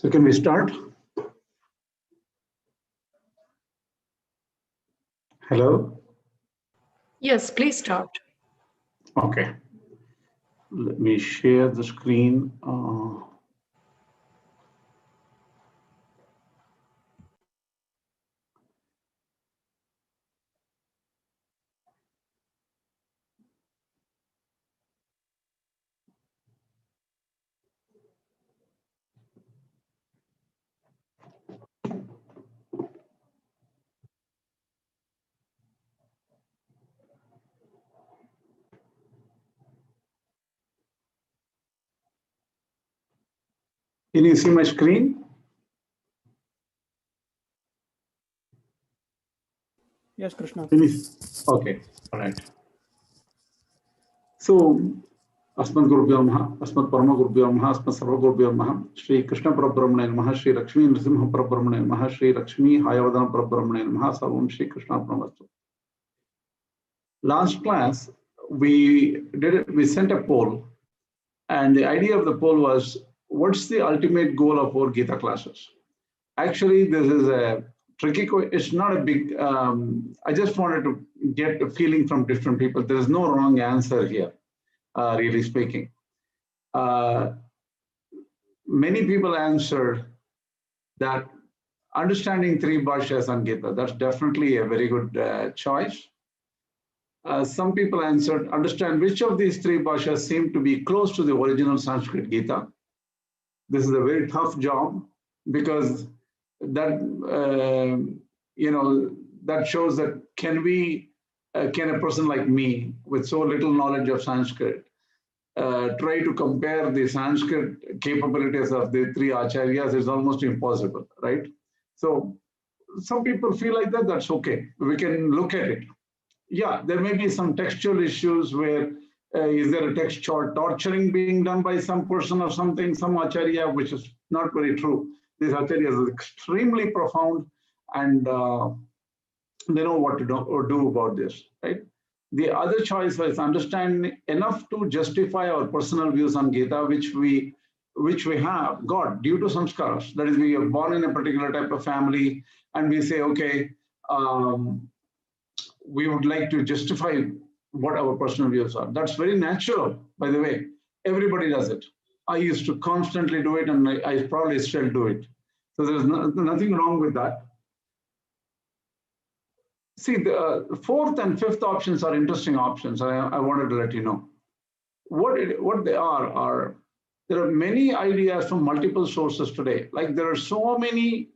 So can we start? Hello? Yes, please start. Okay. Let me share the screen. Can you see my screen? Yes, Krishna. Okay, all right. So, Asmat Gurubhyo Namaha, Asmat Parama Gurubhyo Namaha, Asmat Sarva Gurubhyo Namaha, Shri Krishna Parabrahmane Namaha, Shri Lakshmi Nrsimha Parabrahmane Namaha, Shri Lakshmi Hayavadana Parabrahmane Namaha, Sarvam Shri Krishna Pramastu. Last class, we sent a poll, and the idea of the poll was, what's the ultimate goal of our Gita classes? Actually, this is a tricky question. It's not a big, I just wanted to get a feeling from different people. There is no wrong answer here, really speaking. Many people answered that understanding three bhashyas on Gita, that's definitely a very good choice. Some people answered, understand which of these three bhashyas seem to be close to the original Sanskrit Gita. This is a very tough job because that, that shows that can a person like me with so little knowledge of Sanskrit try to compare the Sanskrit capabilities of the three Acharyas is almost impossible, right? So some people feel like that, that's okay. We can look at it. Yeah, there may be some textual issues where is there a textual torturing being done by some person or something, some Acharya, which is not very true. These Acharyas are extremely profound and they know what to do about this, right? The other choice was understand enough to justify our personal views on Gita, which we have got due to samskaras. That is, we are born in a particular type of family and we say, okay, we would like to justify what our personal views are. That's very natural, by the way. Everybody does it. I used to constantly do it and I probably still do it. So there's nothing wrong with that. See, the fourth and fifth options are interesting options. I wanted to let you know. What they are there are many ideas from multiple sources today. Like there are so many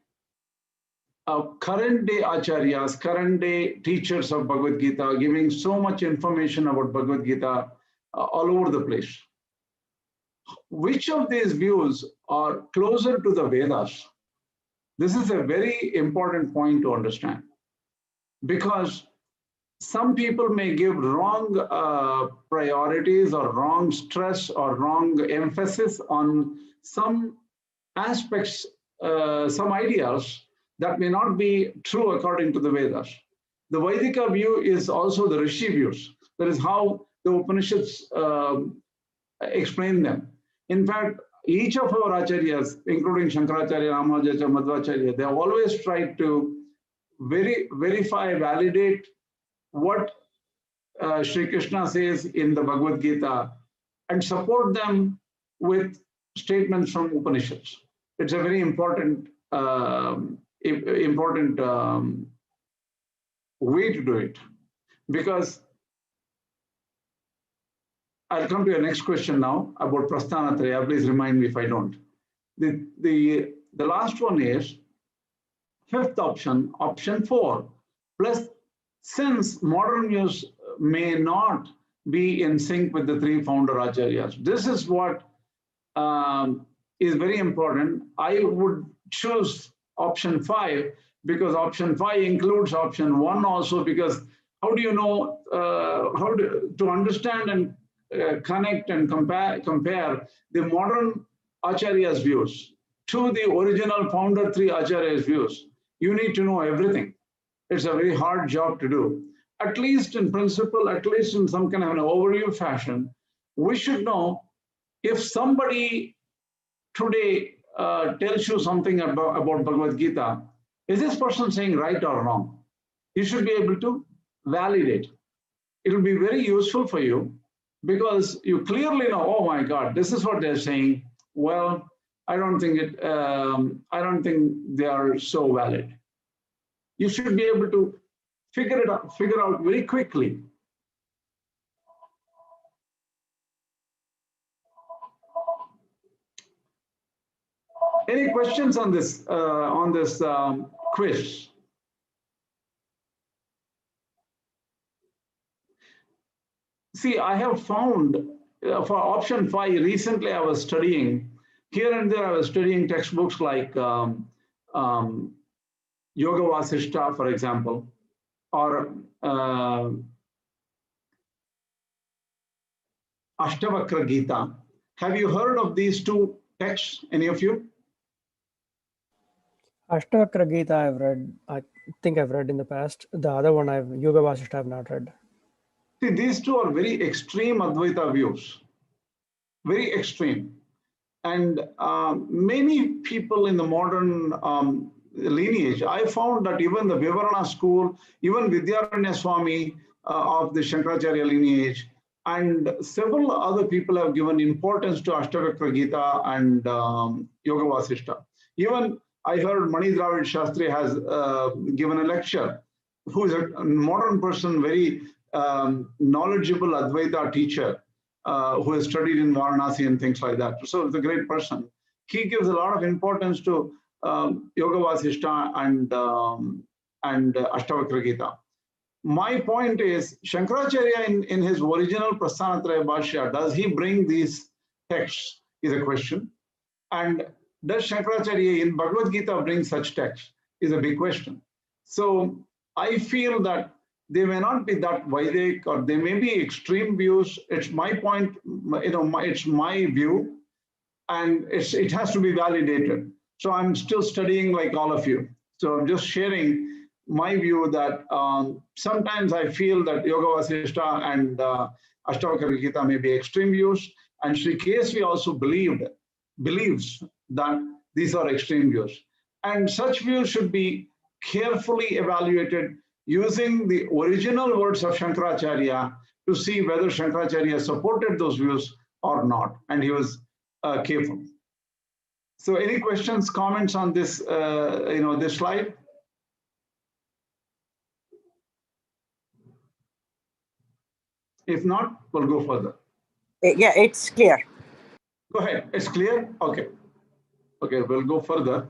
current day Acharyas, current day teachers of Bhagavad Gita giving so much information about Bhagavad Gita all over the place. Which of these views are closer to the Vedas? This is a very important point to understand because some people may give wrong priorities or wrong stress or wrong emphasis on some aspects, some ideas that may not be true according to the Vedas. The Vedika view is also the Rishi views. That is how the Upanishads explain them. In fact, each of our Acharyas, including Shankaracharya, Ramanujacharya, Madhvacharya, they have always tried to verify, validate what Sri Krishna says in the Bhagavad Gita and support them with statements from Upanishads. It's a very important way to do it, because I'll come to your next question now about Prasthanatraya. Please remind me if I don't. The last one is fifth option, option 4, plus since modern views may not be in sync with the three founder Acharyas. This is what is very important. I would choose option 5 because option 5 includes option 1 also, because how do you know how to understand and connect and compare the modern Acharya's views to the original founder three Acharya's views? You need to know everything. It's a very hard job to do. At least in principle, at least in some kind of an overview fashion, we should know if somebody today tells you something about Bhagavad Gita, is this person saying right or wrong? You should be able to validate. It will be very useful for you because you clearly know, oh my God, this is what they're saying. Well, I don't think they are so valid. You should be able to figure out very quickly. Any questions on this quiz? See, I have found for option 5, recently I was studying, here and there I was studying textbooks like Yoga Vasistha, for example, or Ashtavakra Gita. Have you heard of these two texts, any of you? Ashtavakra Gita I've read. I think I've read in the past. The other one, Yoga Vasistha, I've not read. See, these two are very extreme Advaita views, very extreme. And many people in the modern lineage, I found that even the Vivarana school, even Vidyaranya Swami of the Shankaracharya lineage, and several other people have given importance to Ashtavakra Gita and Yoga Vasistha. Even I heard Mani Dravid Shastri has given a lecture, who is a modern person, very knowledgeable Advaita teacher, who has studied in Varanasi and things like that. So it's a great person. He gives a lot of importance to Yoga Vasistha and Ashtavakra Gita. My point is, Shankaracharya in his original Prasthanatraya Bhashya, does he bring these texts is a question. And does Shankaracharya in Bhagavad Gita bring such texts is a big question. So I feel that they may not be that Vedic, or they may be extreme views. It's my point, it's my view, and it has to be validated. So I'm still studying like all of you. So I'm just sharing my view that sometimes I feel that Yoga Vasistha and Ashtavakra Gita may be extreme views, and Sri Kesvi also believes that these are extreme views. And such views should be carefully evaluated using the original words of Shankaracharya to see whether Shankaracharya supported those views or not, and he was careful. So any questions, comments on this, this slide? If not, we'll go further. Yeah, it's clear. Go ahead, it's clear? Okay. Okay, we'll go further.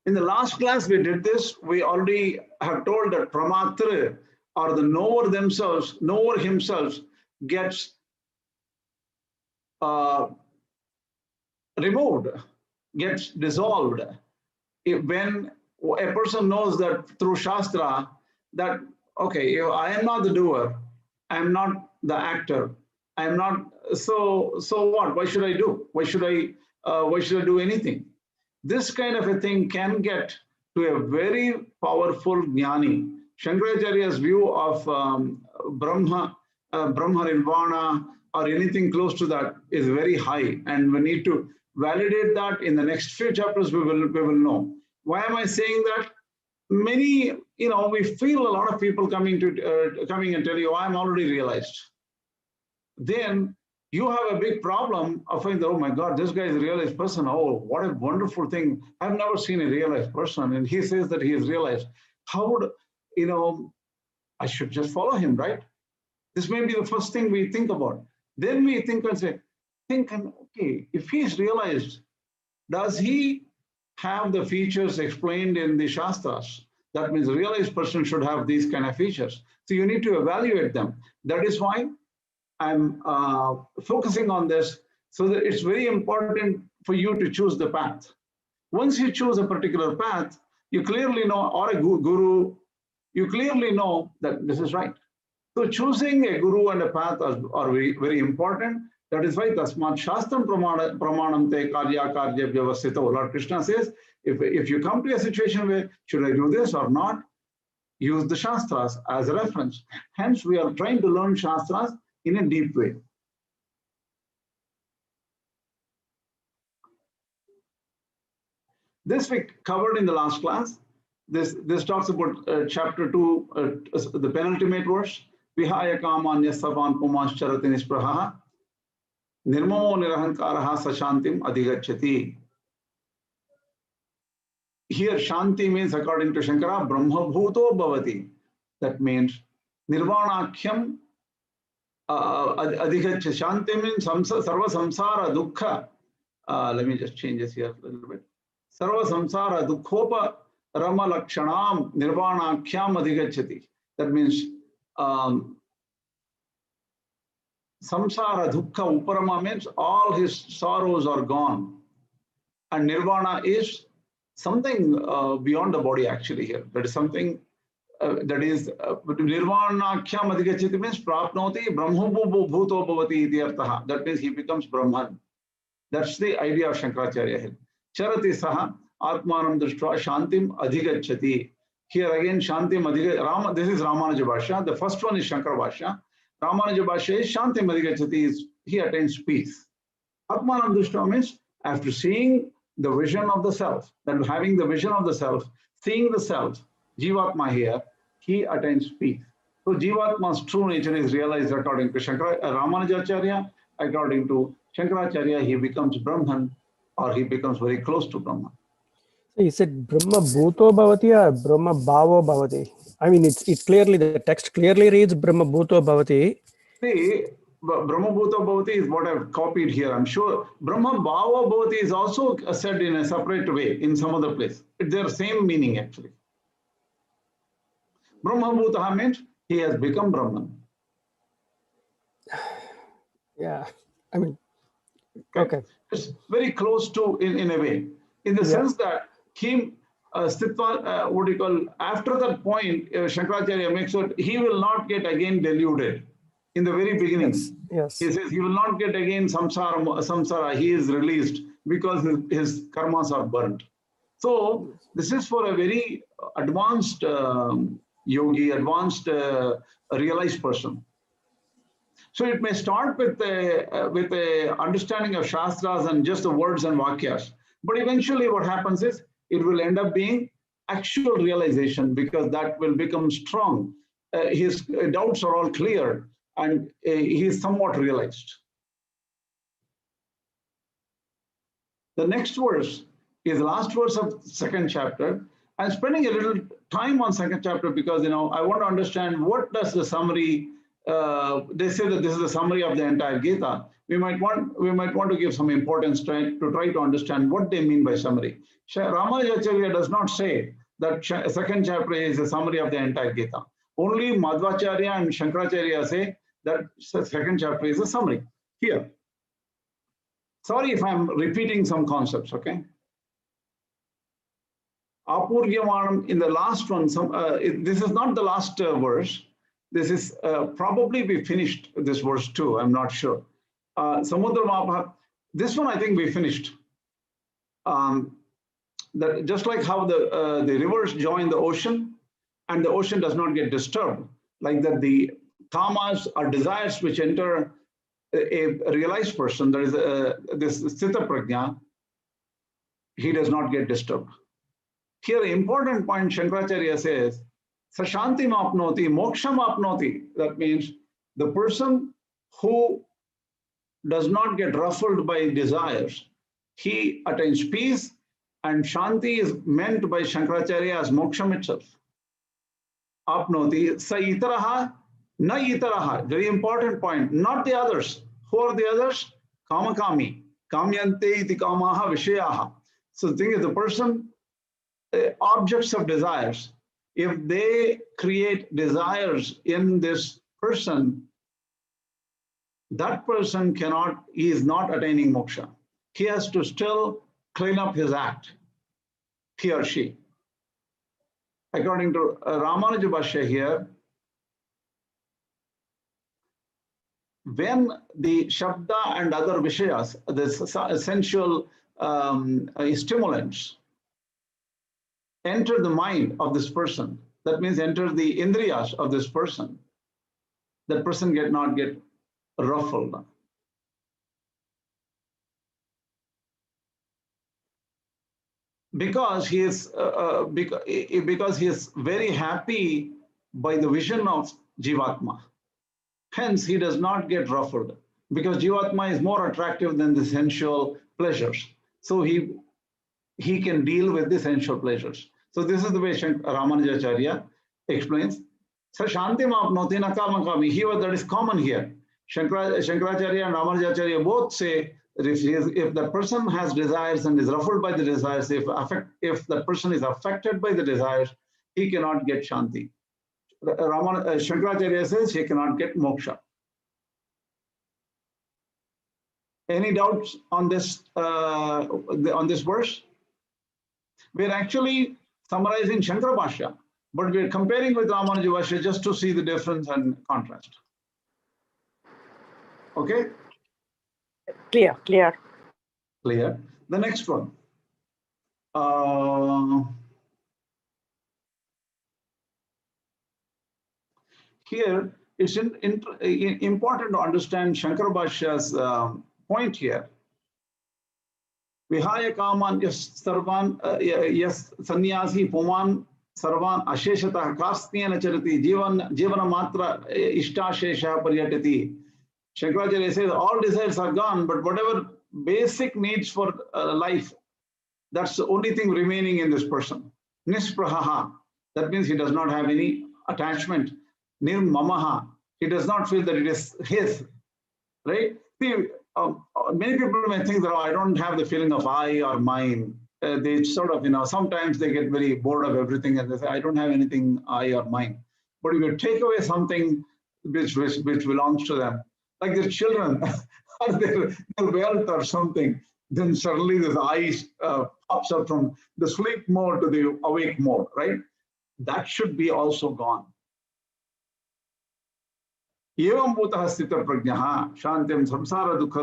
In the last class we did this, we already have told that Pramatra, or the knower himself gets removed, gets dissolved. When a person knows that through Shastra, that, okay, I am not the doer, I am not the actor, I am not, so what? Why should I do? Why should I do anything? This kind of a thing can get to a very powerful Gnani. Shankaracharya's view of Brahma Nirvana, or anything close to that, is very high, and we need to validate that. In the next few chapters we will know. Why am I saying that? Many, we feel a lot of people coming and tell you, I'm already realized. Then you have a big problem of thinking, oh my God, this guy is a realized person. Oh, what a wonderful thing. I've never seen a realized person. And he says that he is realized. How would, I should just follow him, right? This may be the first thing we think about. Then we think and say, okay, if he's realized, does he have the features explained in the Shastras? That means a realized person should have these kind of features. So you need to evaluate them. That is why I'm focusing on this, so that it's very important for you to choose the path. Once you choose a particular path, you clearly know, or a guru, you clearly know that this is right. So choosing a guru and a path are very, very important. That is why Tasmat Shastram Pramanam Te Karya Karya Vyavasthito. Lord Krishna says, if you come to a situation where should I do this or not, use the Shastras as a reference. Hence, we are trying to learn Shastras in a deep way. This we covered in the last class. This talks about chapter 2, the penultimate verse. Vihaya kamanya savan pumas charati nispraha nirmamo nirahankaraha sashantim adhigachyati. Here Shanti means, according to Shankara, Brahma bhuto bhavati. That means nirvanakhyam adhigachyati. Shanti means sarva samsara dukkha. Let me just change this here a little bit. Sarva samsara dukkhopa Rama lakshanam nirvanakhyam adhigachyati. That means samsara dukkha uparama means all his sorrows are gone. And nirvana is something beyond the body actually here. That is something that is nirvanakhyam adhigachyati means prapnoti brahma bhuto bhavati iti arthaha. That means he becomes Brahman. That's the idea of Shankaracharya here. Charati saha Atma-Rama drishtva shantim adhigachyati. Here again shantim adhigachyati. This is Ramanuja Bhashya. The first one is Shankara Bhashya. Ramanuja Bhashya is shantim adhigachyati, is he attains peace. Atma-Rama drishtva means after seeing the vision of the self, that having the vision of the self, seeing the self, Jivatma here, he attains peace. So Jivatma's true nature is realized according to Ramanujacharya. According to Shankaracharya, he becomes Brahman, or he becomes very close to Brahman. So you said Brahma Bhuto Bhavati or Brahma Bhavo Bhavati? I mean, it's clearly, the text clearly reads Brahma Bhuto Bhavati. See, Brahma Bhuta Bhavati is what I've copied here. I'm sure Brahma Bhava Bhavati is also said in a separate way in some other place. It's their same meaning actually. Brahma Bhuta means he has become Brahman. Yeah, I mean, okay. It's very close to in a way, in the sense that him, Stitva, what do you call, after that point, Shankaracharya makes sure he will not get again deluded. In the very beginning, yes. He says he will not get again samsara, he is released because his karmas are burnt. So this is for a very advanced yogi, advanced realized person. So it may start with a understanding of shastras and just the words and vakyas, but eventually what happens is it will end up being actual realization, because that will become strong. His doubts are all clear, and he is somewhat realized. The next verse is the last verse of second chapter. I'm spending a little time on second chapter because I want to understand what does the summary. They say that this is the summary of the entire Gita. We might want to give some importance to try to understand what they mean by summary. Ramanujacharya does not say that second chapter is a summary of the entire Gita. Only Madhvacharya and Shankaracharya say that second chapter is a summary. Here, sorry if I'm repeating some concepts, okay? Apuryamanam in the last one, this is not the last verse. This is probably we finished this verse too, I'm not sure. Samudra Maha, this one I think we finished. That just like how the rivers join the ocean and the ocean does not get disturbed, like that the kamas or desires which enter a realized person, there is this sthita prajna, he does not get disturbed. Here, an important point Shankaracharya says, Sashantim apnoti, moksham apnoti. That means the person who does not get ruffled by desires, he attains peace, and Shanti is meant by Shankaracharya as moksham itself. Apnoti, sa itaraha, na itaraha. Very important point. Not the others. Who are the others? Kamakami. Kamyante iti kamaha vishayaha. So the thing is, the person, objects of desires, if they create desires in this person, that person he is not attaining moksha. He has to still clean up his act, he or she. According to Ramanuja Bhashya here, when the Shabda and other Vishayas, the essential stimulants, enter the mind of this person, that means enter the indriyas of this person, that person not get ruffled. because he is very happy by the vision of Jivatma. Hence, he does not get ruffled because Jivatma is more attractive than the sensual pleasures. So he can deal with the sensual pleasures. So this is the way Ramanujacharya explains. So Shanti Mapnoti Nakamakami, here that is common here. Shankaracharya and Ramanujacharya both say that if the person has desires and is ruffled by the desires, if the person is affected by the desires, he cannot get Shanti. Shankaracharya says he cannot get moksha. Any doubts on this verse? We're actually summarizing Shankara Bhashya, but we're comparing with Ramanuja Bhashya just to see the difference and contrast. Okay? Clear. Clear. The next one. Here, it's important to understand Shankara Bhashya's point here. Vihaya kaman yas sarvan yas sannyasi puman sarvan asheshatah kasthyena charati jivana matra ishtashesha paryatati. Shankaracharya says all desires are gone, but whatever basic needs for life, that's the only thing remaining in this person. Nisprahaha, that means he does not have any attachment. Nirmamaha, he does not feel that it is his, right? See, many people may think that, oh, I don't have the feeling of I or mine. They sort of, sometimes they get very bored of everything and they say, I don't have anything I or mine. But if you take away something which belongs to them, like their children or their wealth or something, then suddenly this I pops up from the sleep mode to the awake mode, right? That should be also gone. Evam bhutah sthita prajnaha shantim samsara dukha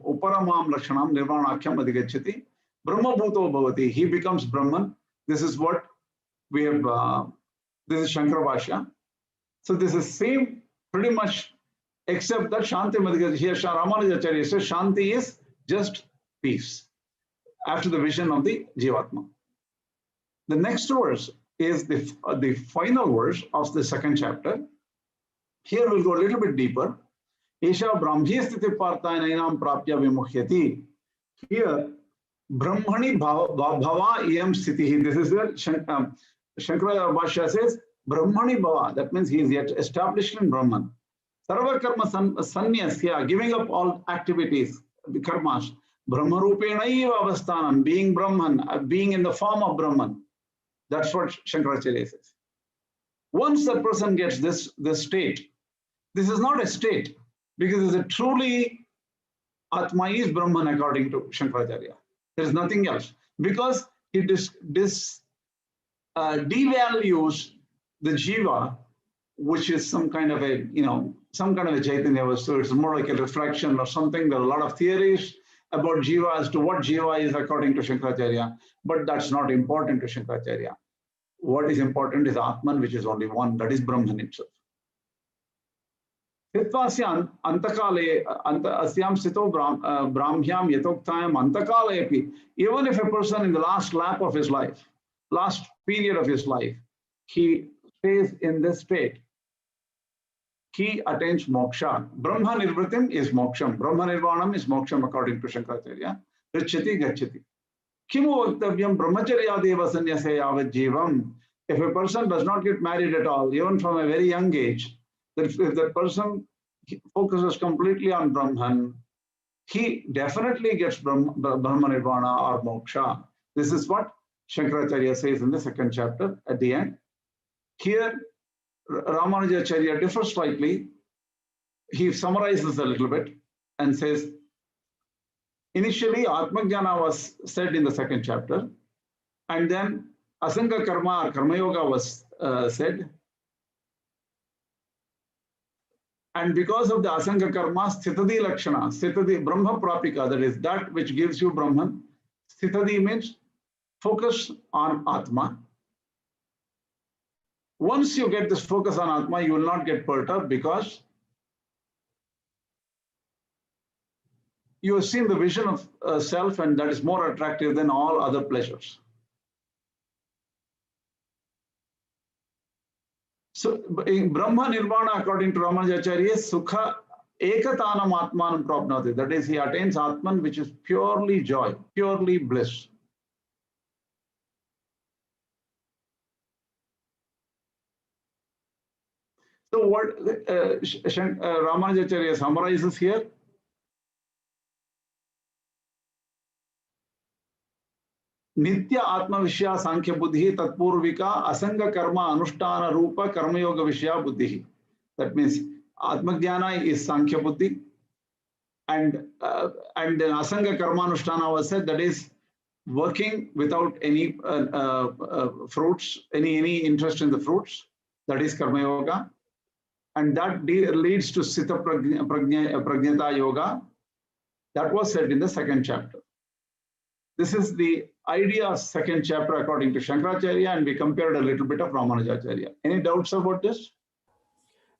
uparamam lakshanam nirvanakhyam adhigacchati brahma bhuto bhavati. He becomes Brahman. This is what we have, this is Shankara Bhashya. So this is same pretty much, except that Shanti Madhigacchati. Here Ramanujacharya says Shanti is just peace after the vision of the Jivatma. The next verse is the final verse of the second chapter. Here we'll go a little bit deeper. Esha Brahmji sthiti partayanainam prapya vimukhyati. Here, Brahmani bhava iyam sthitihi. This is where Shankara Bhashya says, Brahmani bhava. That means he is yet established in Brahman. Sarva karma sannyasya, giving up all activities, the karmas. Brahmarupena eva avasthanam, being Brahman, being in the form of Brahman. That's what Shankaracharya says. Once that person gets this state, this is not a state, because it's a truly Atma is Brahman according to Shankaracharya. There is nothing else. Because he devalues the jiva, which is some kind of a, some kind of a Chaitanya. So it's more like a reflection or something. There are a lot of theories about jiva as to what jiva is according to Shankaracharya, but that's not important to Shankaracharya. What is important is Atman, which is only one, that is Brahman itself. Hitvasyan antakale asyam sito brahmyam yatoktayam antakalepi. Even if a person in the last lap of his life, last period of his life, he stays in this state, he attains moksha. Brahma nirvritim is moksham. Brahma nirvanam is moksham according to Shankaracharya. Richati gachati. Kimu vaktavyam brahmacharyadeva sannyase yavat jivam. If a person does not get married at all, even from a very young age, if that person focuses completely on Brahman, he definitely gets Brahma nirvana or moksha. This is what Shankaracharya says in the second chapter at the end. Here, Ramanujacharya differs slightly. He summarizes a little bit and says, initially, Atma-Jnana was said in the second chapter, and then Asanga Karma or Karma Yoga was said. And because of the Asanga Karma, Sthitadi Lakshana, Sthitadi Brahma Prapika, that is that which gives you Brahman. Sthitadi means focus on Atma. Once you get this focus on Atma, you will not get perturbed because you have seen the vision of self, and that is more attractive than all other pleasures. So in Brahma Nirvana, according to Ramanujacharya, Sukha Ekatanam Atmanam Prapnati. That is, he attains Atman, which is purely joy, purely bliss. So what Ramanujacharya summarizes here, Nitya Atma Vishya Sankhya Buddhi Tatpurvika Asanga Karma Anushtana Rupa Karma Yoga Vishya Buddhi. That means Atma Jnana is Sankhya Buddhi, and then Asanga Karma Anushtana was said, that is working without any fruits, any interest in the fruits. That is Karma Yoga, and that leads to Sita Prajnata Yoga. That was said in the second chapter. This is the idea of second chapter according to Shankaracharya, and we compared a little bit of Ramanujacharya. Any doubts about this?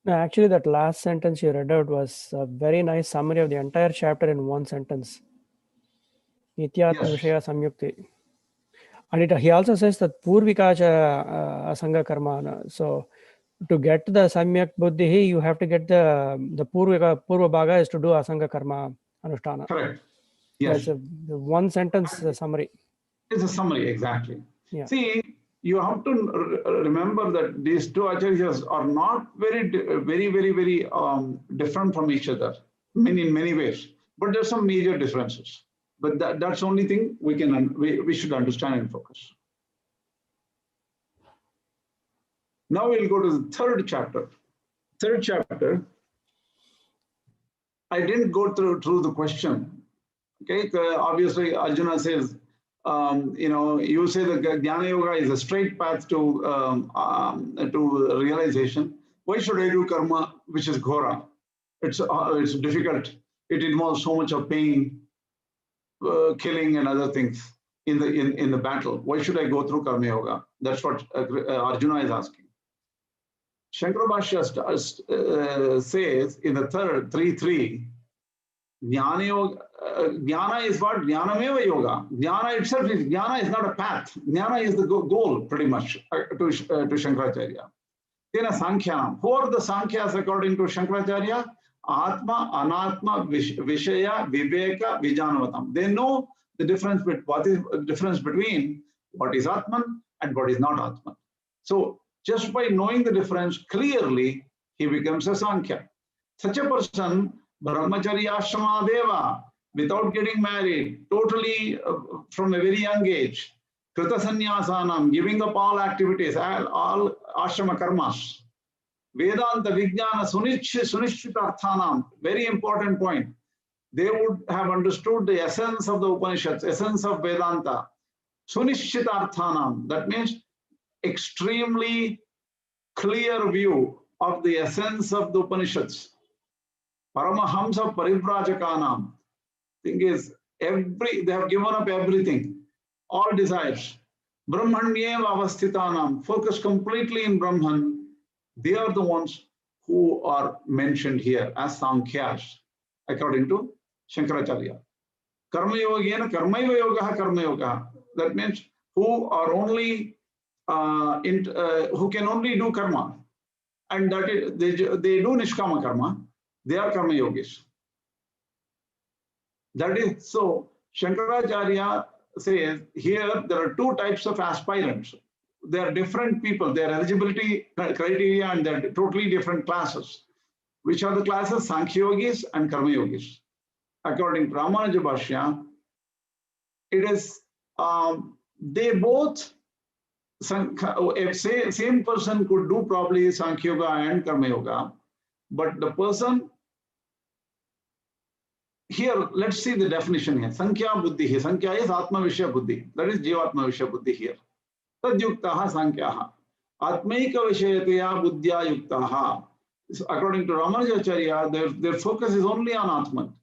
No, actually, that last sentence you read out was a very nice summary of the entire chapter in one sentence. Nityatma Vishaya Samyukti. And he also says that Purvikacha Asanga Karma. So to get the Samyak Buddhi, you have to get the Purva Bhaga is to do Asanga Karma Anushtana. Correct. Yes. That's a one sentence summary. It's a summary, exactly. Yeah. See, you have to remember that these two acharyas are not very different from each other in many ways. But there's some major differences. But that's the only thing we should understand and focus. Now we'll go to the third chapter. Third chapter, I didn't go through the question. Okay, obviously Arjuna says, you say that Jnana Yoga is a straight path to realization. Why should I do karma, which is ghora? It's difficult. It involves so much of pain, killing, and other things in the battle. Why should I go through Karma Yoga? That's what Arjuna is asking. Shankaracharya says in the third 3.3, Jnana is what? Jnanameva Yoga. Jnana itself is, Jnana is not a path. Jnana is the goal, pretty much, to Shankaracharya. Then a Sankhya. Who are the Sankhyas according to Shankaracharya? Atma, Anatma, Vishaya, Viveka, Vijanavatam. They know the difference, what is the difference between what is Atman and what is not Atman. So just by knowing the difference clearly, he becomes a Sankhya. Such a person, Brahmacharya Ashrama Deva, without getting married, totally from a very young age, Krita Sannyasanam, giving up all activities, all ashrama karmas, Vedanta Vijnana Sunishchitarthanam, very important point. They would have understood the essence of the Upanishads, essence of Vedanta. Sunishchitarthanam, that means extremely clear view of the essence of the Upanishads. Paramahamsa Parivrājakanam. Thing is, they have given up everything, all desires. Brahmanyeva Avasthitanam, focus completely in Brahman. They are the ones who are mentioned here as Sankhyas, according to Shankaracharya. Karma Yogena Karmaiva Yoga Karma Yoga. That means who are only who can only do karma, and that is, they do Nishkama Karma. They are Karma Yogis. That is so. Shankaracharya says here there are two types of aspirants. They are different people. Their eligibility criteria and they're totally different classes. Which are the classes? Sankhya Yogis and Karma Yogis. According to Ramanujacharya, it is they both. Same person could do probably Sankhya Yoga and Karma Yoga, but the person here, let's see the definition here. Sankhya Buddhi. Sankhya is Atma Vishya Buddhi. That is Jivatma Vishya Buddhi here. Tadyuktaha Sankhyaha. Atmaika Vishayataya Buddhya Yuktaha. According to Ramanujacharya, their focus is only on Atman.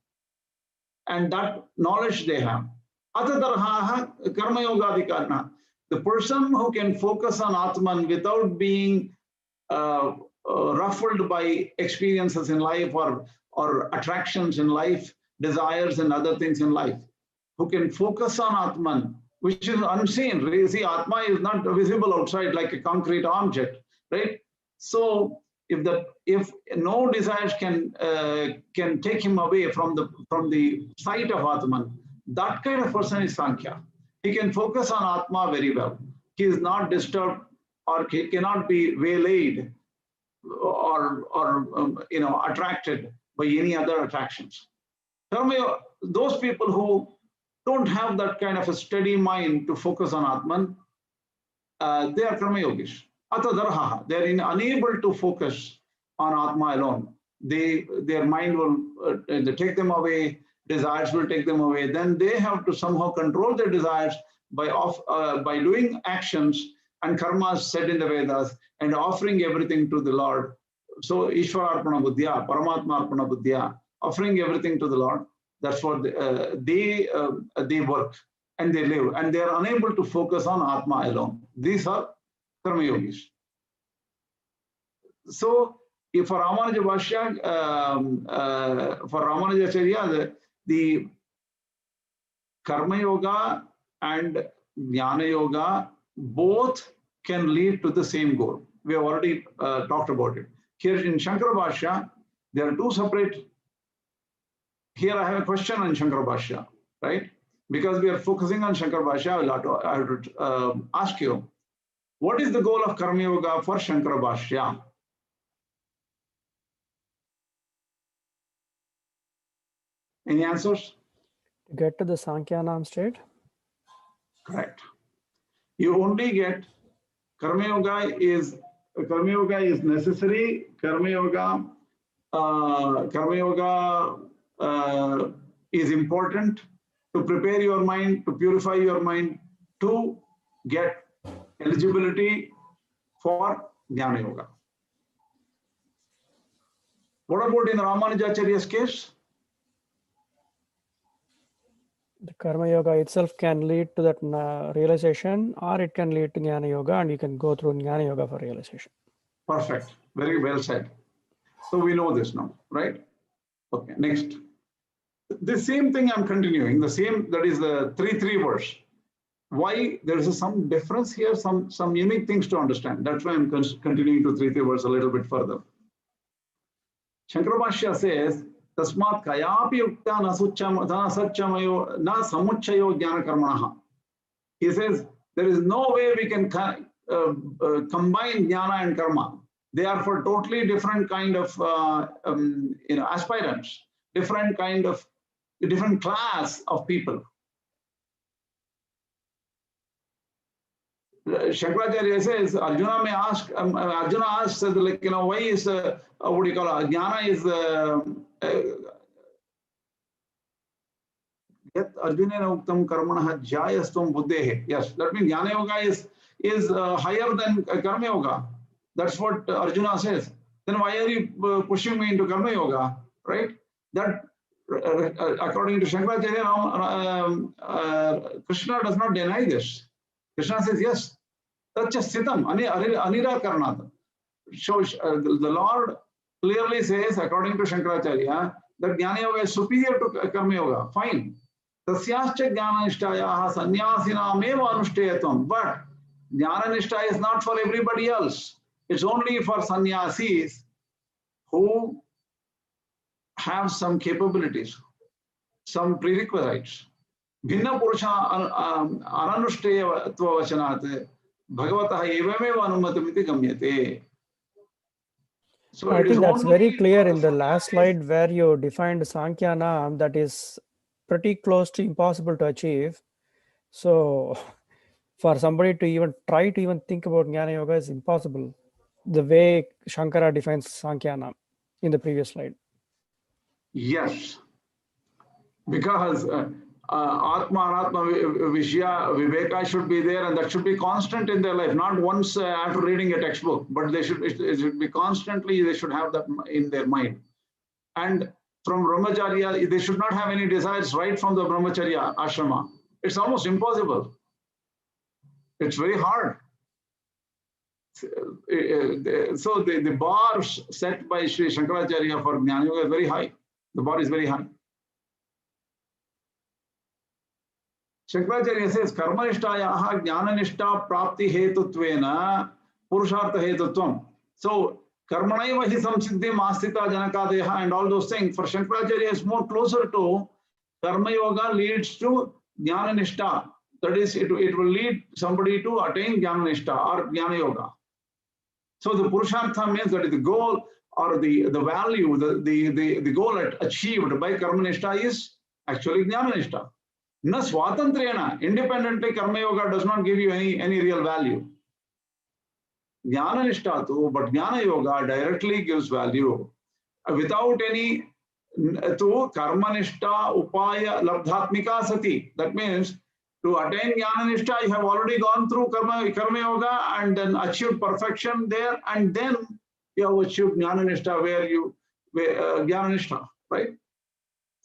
And that knowledge they have. Atadarhaha Karma Yogadhikarna. The person who can focus on Atman without being ruffled by experiences in life or attractions in life, desires and other things in life, who can focus on Atman, which is unseen. See, Atma is not visible outside like a concrete object, right? So if no desires can take him away from the sight of Atman, that kind of person is Sankhya. He can focus on Atma very well. He is not disturbed, or he cannot be waylaid or attracted by any other attractions. Those people who don't have that kind of a steady mind to focus on Atman, they are Karma Yogis. Atadarhaha, they are unable to focus on Atma alone. Their mind will take them away, desires will take them away. Then they have to somehow control their desires by doing actions and karmas said in the Vedas and offering everything to the Lord. So Ishwararpana Buddhya, Paramatma Arpana Buddhya, offering everything to the Lord. That's what they work and they live, and they are unable to focus on Atma alone. These are Karma Yogis. So, if for Ramanuja for Ramanujacharya, the Karma Yoga and Jnana Yoga both can lead to the same goal. We have already talked about it. Here in Shankara Bhashya, there are two separate. Here I have a question on Shankara Bhashya, right? Because we are focusing on Shankara Bhashya, I have to ask you, what is the goal of Karma Yoga for Shankara Bhashya? Any answers? To get to the Sankhya state? Correct. You only get Karma Yoga is necessary. Karma Yoga is important to prepare your mind, to purify your mind, to get eligibility for Jnana Yoga. What about in Ramanujacharya's case? The Karma Yoga itself can lead to that realization, or it can lead to Jnana Yoga, and you can go through Jnana Yoga for realization. Perfect. Very well said. So we know this now, right? Okay, next. The same thing I'm continuing, the same, that is the 3-3 verse. Why there is some difference here, some unique things to understand. That's why I'm continuing to 3-3 verse a little bit further. Shankara Bhashya says, Tasmat kayapi yukta na samuchayo jnana karmanaha. He says, there is no way we can combine jnana and karma. They are for totally different kind of aspirants, different class of people. Shankaracharya says, Arjuna may ask, Arjuna asks, like, why is, what do you call it, Jnana is, Yat Arjuna uktam karmanaha jayastum buddhehe. Yes, that means Jnana Yoga is higher than Karma Yoga. That's what Arjuna says. Then why are you pushing me into Karma Yoga, right? That, according to Shankaracharya, Krishna does not deny this. Krishna says, yes, that's just sitam, anirakarnat. So the Lord clearly says, according to Shankaracharya, that Jnana Yoga is superior to Karma Yoga. Fine. Tasyascha Jnana-nishthayaha sannyasinam-eva anushtayatam. But Jnana-nishtha is not for everybody else. It's only for sannyasis who have some capabilities, some prerequisites. Bhinna purusha ananushtaya vachanat bhagavataha evameva anumatamiti gamyate. So I think that's very clear in the last slide where you defined Sankhya, that is pretty close to impossible to achieve. So for somebody to even try to even think about Jnana Yoga is impossible. The way Shankara defines Sankhya in the previous slide. Yes, because Atma and Atma Vishya, Viveka should be there, and that should be constant in their life, not once after reading a textbook, but it should be constantly, they should have that in their mind. And from Brahmacharya, they should not have any desires right from the Brahmacharya ashrama. It's almost impossible. It's very hard. So the bar set by Sri Shankaracharya for Jnana Yoga is very high. The bar is very high. Shankaracharya says, Karmanishtayaha Jnananishta Prapti Hetutvena Purushartha Hetutvam. So, Karmanaiva hi samsiddhi mastita janakadeha and all those things. For Shankaracharya is more closer to Karma Yoga leads to Jnananishta. That is, it will lead somebody to attain Jnananishta or Jnana Yoga. So the Purushartha means that the goal or the value, the goal achieved by Karmanishta is actually Jnananishta. Na swatantrena, independently Karma Yoga does not give you any real value. Jnananishta too, but Jnana Yoga directly gives value without any to Karmanishta Upaya Labdhatmika Sati. That means to attain Jnananishta, you have already gone through Karma Yoga and then achieved perfection there, and then you have achieved Jnananishta where Jnananishta, right?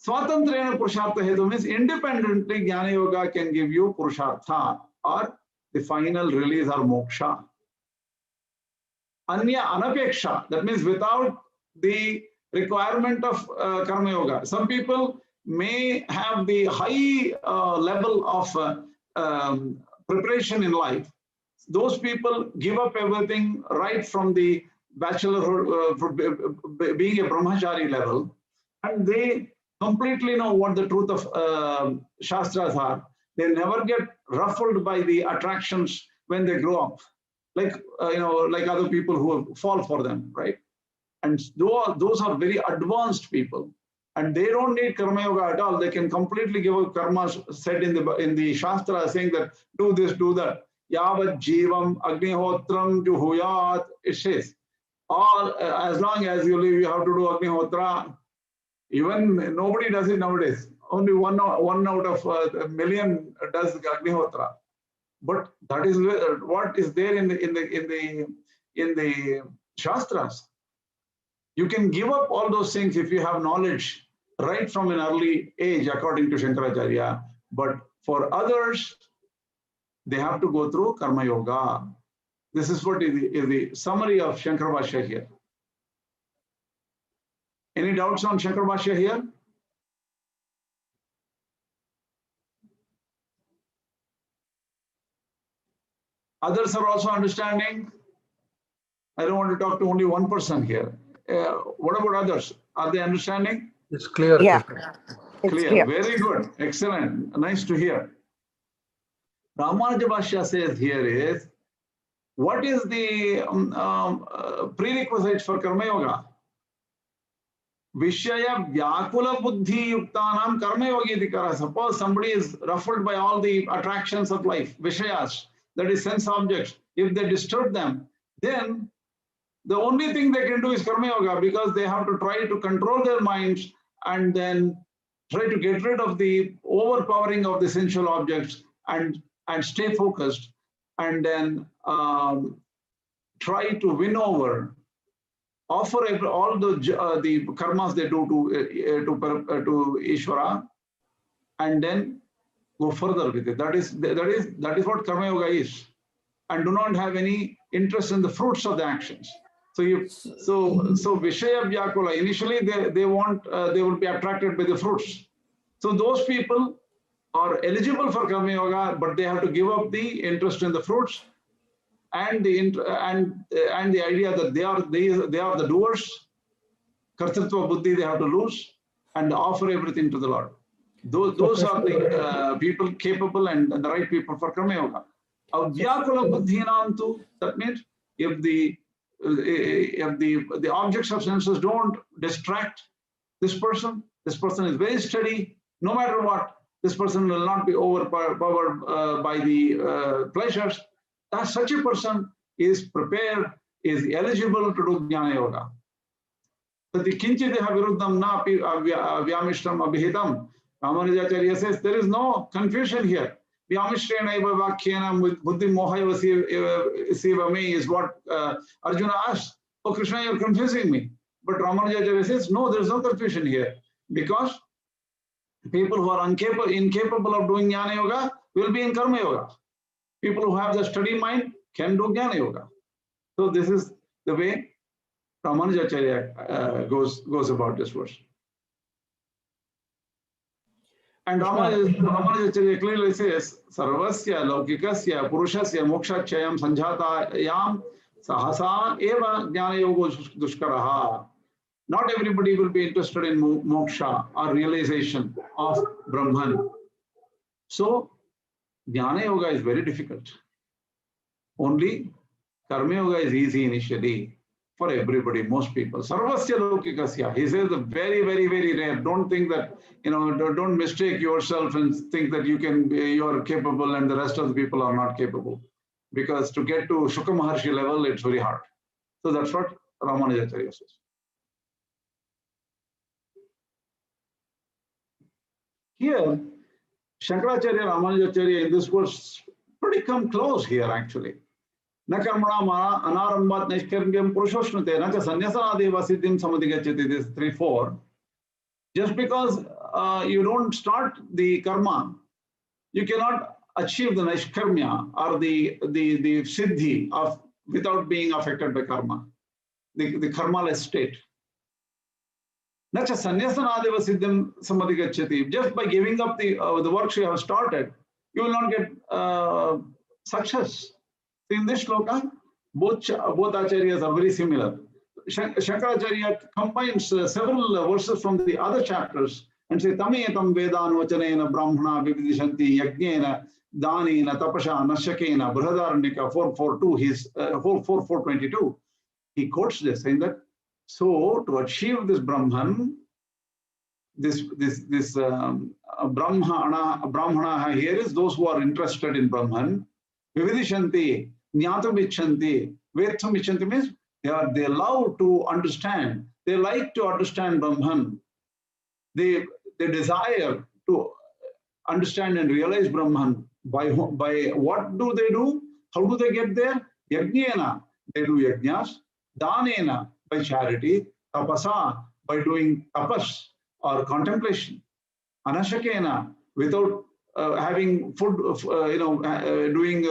Swatantrena Purushartha Hetu means independently Jnana Yoga can give you Purushartha or the final release or moksha. Anya Anapeksha, that means without the requirement of Karma Yoga. Some people may have the high level of preparation in life. Those people give up everything right from the bachelorhood, being a brahmachari level, and they completely know what the truth of Shastras are. They never get ruffled by the attractions when they grow up, like like other people who fall for them, right? And those are very advanced people, and they don't need Karma Yoga at all. They can completely give up karma said in the Shastra, saying that do this, do that. Yavat jivam agnihotram juhuyat. It says, all as long as you live, you have to do Agnihotra. Even nobody does it nowadays. Only one out of a million does Agnihotra. But that is what is there in the Shastras. You can give up all those things if you have knowledge right from an early age, according to Shankaracharya. But for others, they have to go through Karma Yoga. This is what is the summary of Shankara Bhashya here. Any doubts on Shankara Bhashya here? Others are also understanding. I don't want to talk to only one person here. What about others? Are they understanding? It's clear. Yeah. It's Clear. Very good. Excellent. Nice to hear. Ramanujacharya Bhashya says here is, what is the prerequisite for Karma Yoga? Vishaya Vyakula Buddhi Yuktanam Karma Yogi Dikara. Suppose somebody is ruffled by all the attractions of life, Vishayas, that is sense objects. If they disturb them, then the only thing they can do is Karma Yoga, because they have to try to control their minds and then try to get rid of the overpowering of the sensual objects and stay focused, and then try to win over, offer all the karmas they do to Ishvara, and then go further with it. That is what Karma Yoga is, and do not have any interest in the fruits of the actions. So Vishaya Vyakula, initially they will be attracted by the fruits. So those people are eligible for Karma Yoga, but they have to give up the interest in the fruits and the idea that they are the doers. Kartritva Buddhi they have to lose and offer everything to the Lord. Those are the people capable and the right people for Karma Yoga. Avyakula Buddhinantu, that means if the objects of senses don't distract this person is very steady, no matter what, this person will not be overpowered by the pleasures. That such a person is prepared, is eligible to do Jnana Yoga. Tati kinchideha viruddham na vyamishtam abhihitam. Ramanujacharya says there is no confusion here. Vyamishrena eva vakhyena buddhi mohaya siva me is what Arjuna asked. Oh Krishna, you're confusing me. But Ramanujacharya says, no, there is no confusion here, because people who are incapable of doing Jnana Yoga will be in Karma Yoga. People who have the steady mind can do Jnana Yoga. So this is the way Ramanujacharya goes about this verse. And Ramanujacharya clearly says, Sarvasya Laukikasya Purushasya Mokshachayam Sanjhatayam Sahasa Eva Jnana Yoga Dushkaraha. Not everybody will be interested in moksha or realization of Brahman. So, Jnana Yoga is very difficult. Only Karma Yoga is easy initially for everybody, most people. Sarvasya Laukikasya. He says very, very, very rare. Don't think that, don't mistake yourself and think that you are capable and the rest of the people are not capable. Because to get to Shuka Maharshi level, it's very hard. So that's what Ramanujacharya says. Here, Shankaracharya, Ramanujacharya in this verse pretty come close here actually. Na karmana anarambat nishkarmyam purushoshnute na cha sannyasana siddhim samadhigachyati. This 3-4. Just because you don't start the karma, you cannot achieve the nishkarmya or the siddhi of without being affected by karma, the karmaless state. Nacha sannyasana siddhim samadhigachyati. Just by giving up the works you have started, you will not get success. In this shloka, both acharyas are very similar. Shankaracharya combines several verses from the other chapters and say, Tametam Vedan Vachanena Brahmana Vividishanti Yajnena Danena Tapasha Nashakena Brihadaranyaka 4:4:2. His 4:4:22. He quotes this saying that, so to achieve this Brahman, this Brahmana here is those who are interested in Brahman. Vividishanti, Jnatum Ichanti, Vetum Ichanti means they love to understand, they like to understand Brahman. They desire to understand and realize Brahman. By what do they do? How do they get there? Yajnena, they do yajnas. Danena, by charity. Tapasa, by doing tapas or contemplation. Anashakena, without having food, doing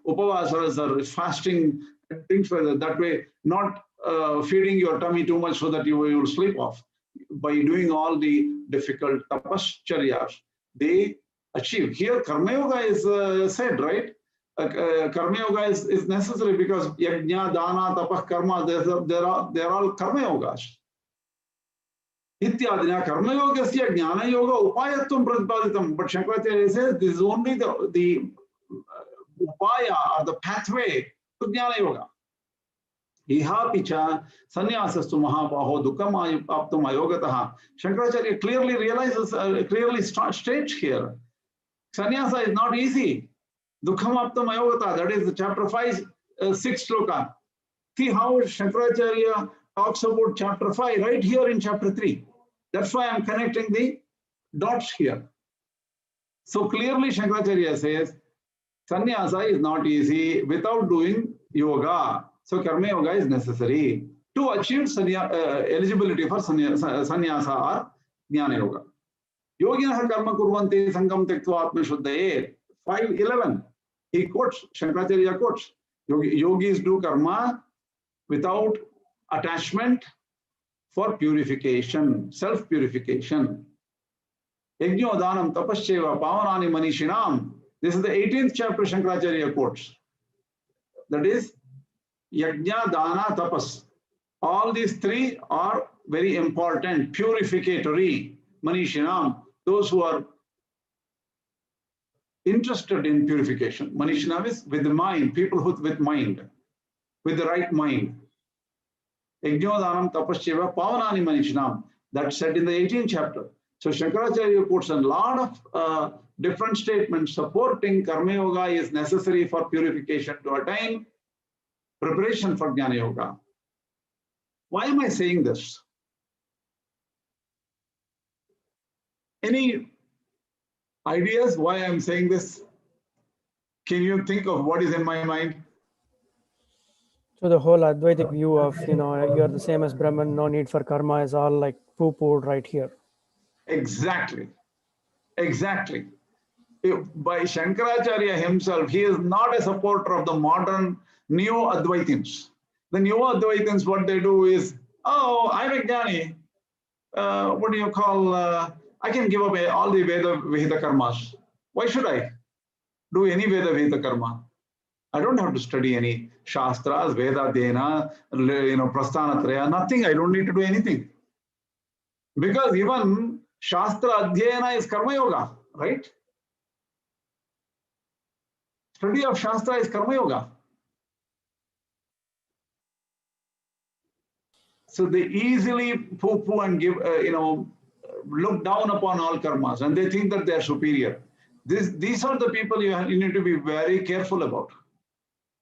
upavasas or fasting, things like that way, not feeding your tummy too much so that you will sleep off. By doing all the difficult tapascharyas, they achieve. Here, Karma Yoga is said, right? Karma Yoga is necessary because yajna, dana, tapah, karma, they're all Karma Yogas. Ityadina Karma Yogasya Jnana Yoga Upayatvam Pratipaditam. But Shankaracharya says this is only the upaya or the pathway to Jnana Yoga. Iha picha sannyasasthu mahabaho dukkam aptam ayogataha. Shankaracharya clearly realizes, clearly states here, sannyasa is not easy. Dukkam aptam ayogataha, that is the chapter 5, 6 shloka. See how Shankaracharya talks about chapter 5 right here in chapter 3. That's why I'm connecting the dots here. So clearly Shankaracharya says, sannyasa is not easy without doing yoga. So karma yoga is necessary to achieve eligibility for sannyasa or jnana yoga. Yoginaha karma kurvanti sangam tektva atma shuddhaye. 5:11. He quotes, Shankaracharya quotes, yogis do karma without attachment for purification, self-purification. Yajno danam tapascheva pavanani manishinam. This is the 18th chapter Shankaracharya quotes. That is, yajna, dana, tapas. All these three are very important, purificatory. Manishinam, those who are interested in purification. Manishinam is with the mind, people with mind, with the right mind. Yajnodhanam tapascheva pavanani manishinam. That's said in the 18th chapter. So Shankaracharya quotes a lot of different statements supporting Karma Yoga is necessary for purification to attain preparation for Jnana Yoga. Why am I saying this? Any ideas why I'm saying this? Can you think of what is in my mind? So the whole Advaitic view of, you're the same as Brahman, no need for karma is all like poo-pooed right here. Exactly. Exactly. By Shankaracharya himself, he is not a supporter of the modern Neo-Advaitins. The Neo-Advaitins, what they do is, oh, I'm a Gnani. What do you call, I can give up all the Veda karmas. Why should I do any Veda karma? I don't have to study any Shastras, Veda Dena, Prasthanatraya, nothing. I don't need to do anything. Because even Shastra Adhyayana is Karma Yoga, right? Study of Shastra is Karma Yoga. So they easily poo-poo and give, look down upon all karmas, and they think that they are superior. These are the people you need to be very careful about.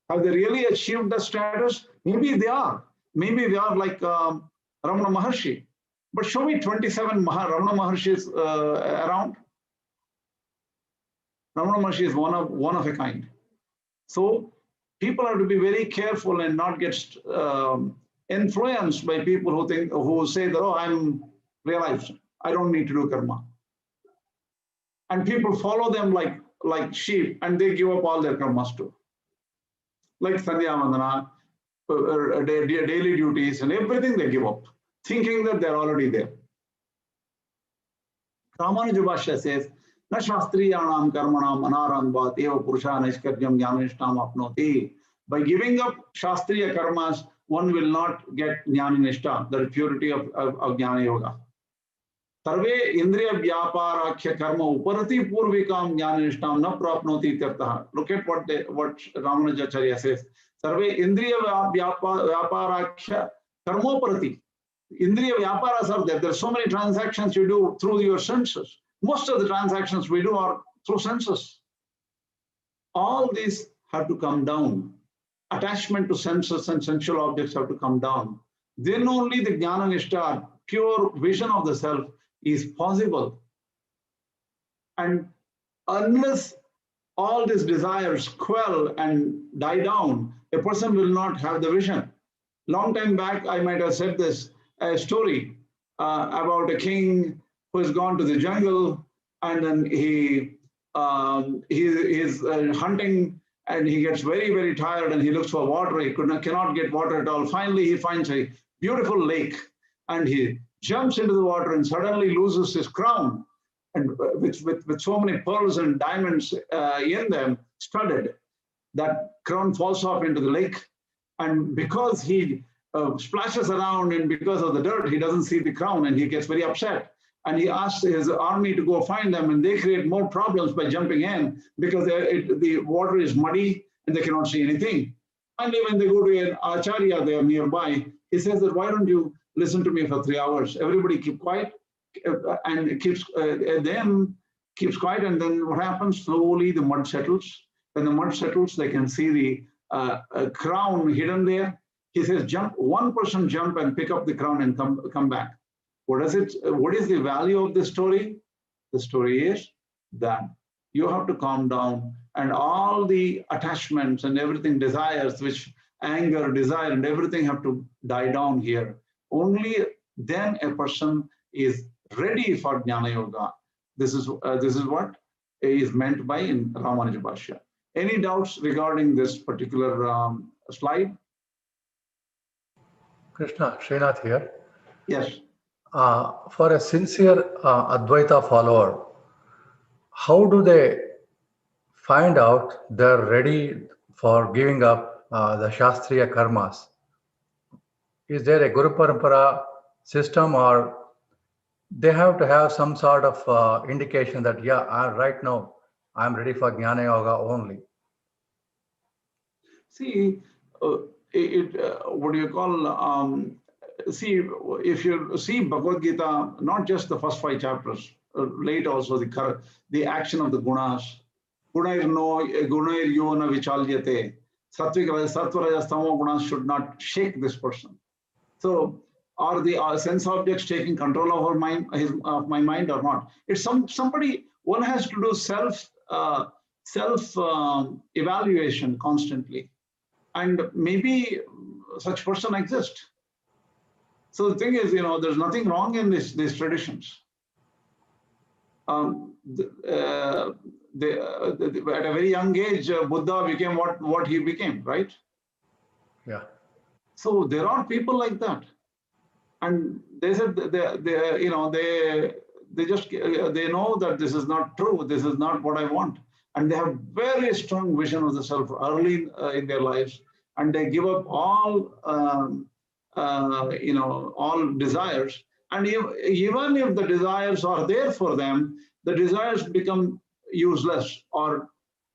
Have they really achieved the status? Maybe they are. Maybe they are like Ramana Maharshi. But show me 27 Ramana Maharshis around. Ramana Maharshi is one of a kind. So people have to be very careful and not get influenced by people who say that, oh, I'm realized, I don't need to do karma. And people follow them like sheep, and they give up all their karmas too. Like Sandhya Vandana, daily duties and everything they give up, thinking that they're already there. Ramanujacharya says, Na shastriyanam karmanam anarambhat eva purusha naiskaryam jnananishtam apnoti. By giving up shastriya karmas, one will not get jnananishta, the purity of Jnana Yoga. Sarve indriya vyaparakhya karma uparati purvikam jnananishtam na prapnoti ityartah. Look at what Ramanujacharya says. Sarve indriya vyaparakhya karma uparati. Indriya vyaparas are there. There are so many transactions you do through your senses. Most of the transactions we do are through senses. All these have to come down. Attachment to senses and sensual objects have to come down. Then only the Jnana Nishta, pure vision of the self, is possible. And unless all these desires quell and die down, a person will not have the vision. Long time back, I might have said this, a story about a king who has gone to the jungle, and then he is hunting, and he gets very, very tired, and he looks for water. He cannot get water at all. Finally, he finds a beautiful lake, and he jumps into the water and suddenly loses his crown, and with so many pearls and diamonds in them, studded. That crown falls off into the lake, and because he splashes around, and because of the dirt, he doesn't see the crown, and he gets very upset. And he asks his army to go find them, and they create more problems by jumping in because the water is muddy and they cannot see anything. Finally, when they go to an Acharya there nearby, he says that, why don't you listen to me for 3 hours? Everybody keep quiet, and keeps quiet, and then what happens? Slowly the mud settles. When the mud settles, they can see the crown hidden there. He says, jump, one person jump and pick up the crown and come back. What is the value of this story? The story is that you have to calm down, and all the attachments and everything, desires, which anger, desire, and everything have to die down here. Only then a person is ready for Jnana Yoga. This is what is meant by in Ramanujacharya. Any doubts regarding this particular slide? Krishna, Srinath here. Yes. For a sincere Advaita follower, how do they find out they're ready for giving up the Shastriya karmas? Is there a Guru Parampara system, or they have to have some sort of indication that, yeah, right now I'm ready for Jnana Yoga only? See, what do you call? See, if you see Bhagavad Gita, not just the first 5 chapters, late also the action of the gunas. Gunair yona vichalyate. Sattva rajas tamo gunas should not shake this person. So, are the sense objects taking control of my mind or not? It's somebody. One has to do self evaluation constantly, and maybe such person exists. So the thing is, there's nothing wrong in these traditions. At a very young age, Buddha became what he became, right? Yeah. So there are people like that, and they said they know that this is not true, this is not what I want, and they have very strong vision of the self early in their lives, and they give up all all desires, and even if the desires are there for them, the desires become useless or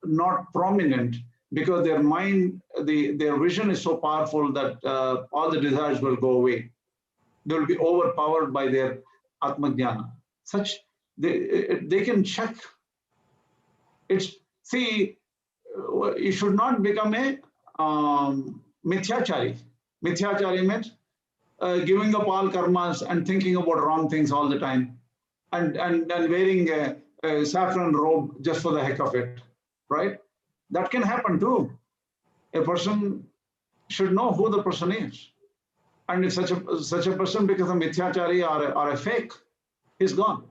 not prominent, because their mind, their vision is so powerful that all the desires will go away. They will be overpowered by their Atma-Jnana. Such, they can check. You should not become a Mithyachari. Mithyachari means giving up all karmas and thinking about wrong things all the time, and wearing a saffron robe just for the heck of it, right? That can happen too. A person should know who the person is. And if such a person becomes a Mithyachari or a fake, he's gone.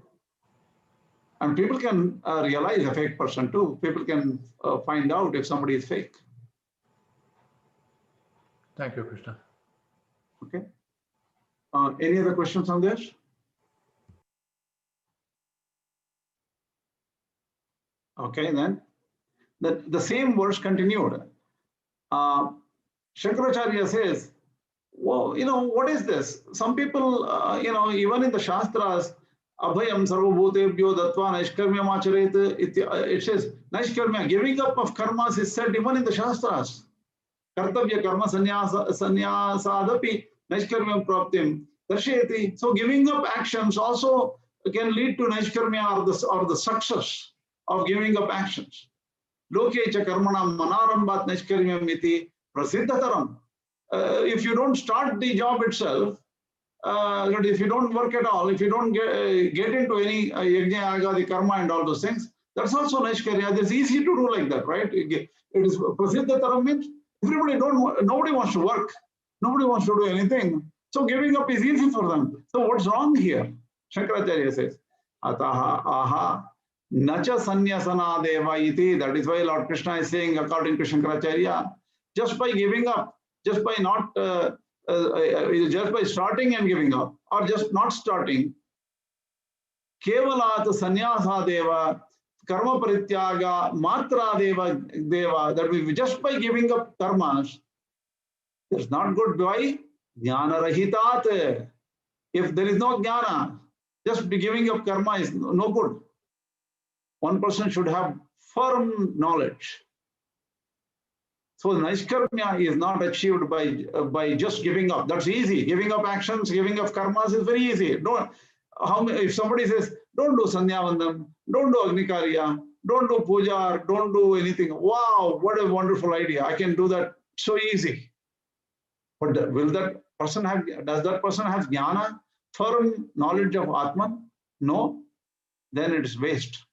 And people can realize a fake person too. People can find out if somebody is fake. Thank you, Krishna. Okay. Any other questions on this? Okay, then. The same verse continued. Shankaracharya says, well, what is this? Some people, even in the Shastras, Abhayam sarvabhutebhyo datva naishkarmyam acharet, it says, naishkarmya, giving up of karmas is said even in the Shastras. Kartavya karma sanyasadapi naishkarmyam praptim darshayati. So giving up actions also can lead to naishkarmya or the success of giving up actions. Loke cha karmanam manarambat naishkarmyam iti prasiddhataram. If you don't start the job itself, if you don't work at all, if you don't get into any yajna, agadi, karma and all those things, that's also naishkarya. It's easy to do like that, right? It is prasiddhataram means nobody wants to work. Nobody wants to do anything. So giving up is easy for them. So what's wrong here? Shankaracharya says, Ataha aha nacha sannyasana deva iti. That is why Lord Krishna is saying, according to Shankaracharya, just by giving up, just by not, just by starting and giving up, or just not starting, kevalat sannyasa deva, karma parityaga, matra deva, that we just by giving up karmas, it's not good. Why? Jnana rahitat. If there is no jnana, just be giving up karma is no good. One person should have firm knowledge. So naishkarmya is not achieved by just giving up. That's easy. Giving up actions, giving up karmas is very easy. If somebody says, don't do sandhyavandam, don't do agnikarya, don't do puja, don't do anything. Wow, what a wonderful idea. I can do that so easy. But does that person have jnana, firm knowledge of Atman? No. Then it is waste.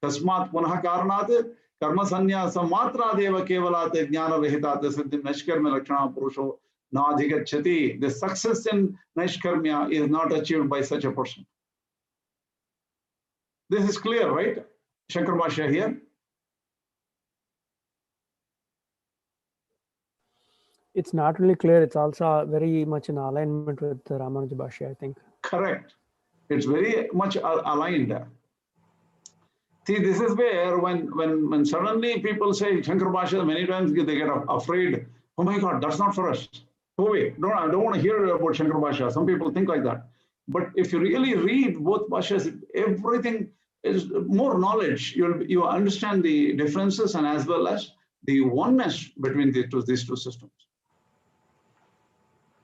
Tasmat punah karanat karma sannyasa matra deva kevalat jnana rahitat siddhim naishkarmya lakshana purusho nadhigacchati. The success in naishkarmya is not achieved by such a person. This is clear, right? Shankar Bhashya here. It's not really clear. It's also very much in alignment with the Ramanuja Bhashya, I think. Correct. It's very much aligned. See, this is where when suddenly people say Shankar Bhashya, many times they get afraid. Oh my God, that's not for us. Go away. I don't want to hear about Shankar Bhashya. Some people think like that. But if you really read both Bhashyas, everything is more knowledge. You understand the differences and as well as the oneness between these two systems.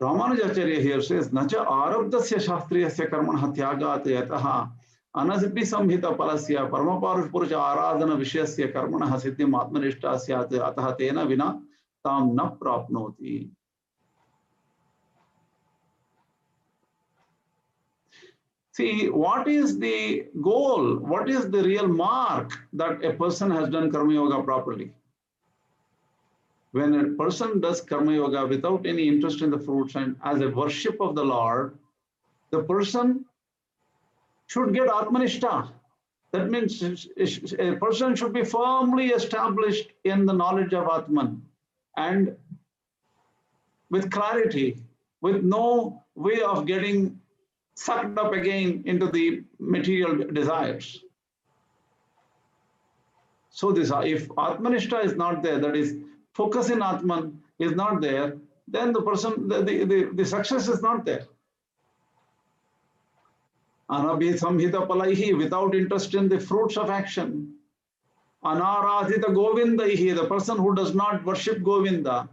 Ramanujacharya here says, Nacha arabdasya shastriyasya karmanah tyagat yataha anasibhi samhita palasya paramaparush purusha aradhana vishayasya karmanah siddhim atmanishta syat ataha tena vina tam na prapnoti. See, what is the goal? What is the real mark that a person has done Karma Yoga properly? When a person does Karma Yoga without any interest in the fruits and as a worship of the Lord, the person should get Atmanishta. That means a person should be firmly established in the knowledge of Atman and with clarity, with no way of getting sucked up again into the material desires. So this, if Atmanishta is not there, that is, focus in Atman is not there, then the person, the success is not there. Anabhi samhita palaihi, without interest in the fruits of action. Anaradhita govindaihi, the person who does not worship Govinda.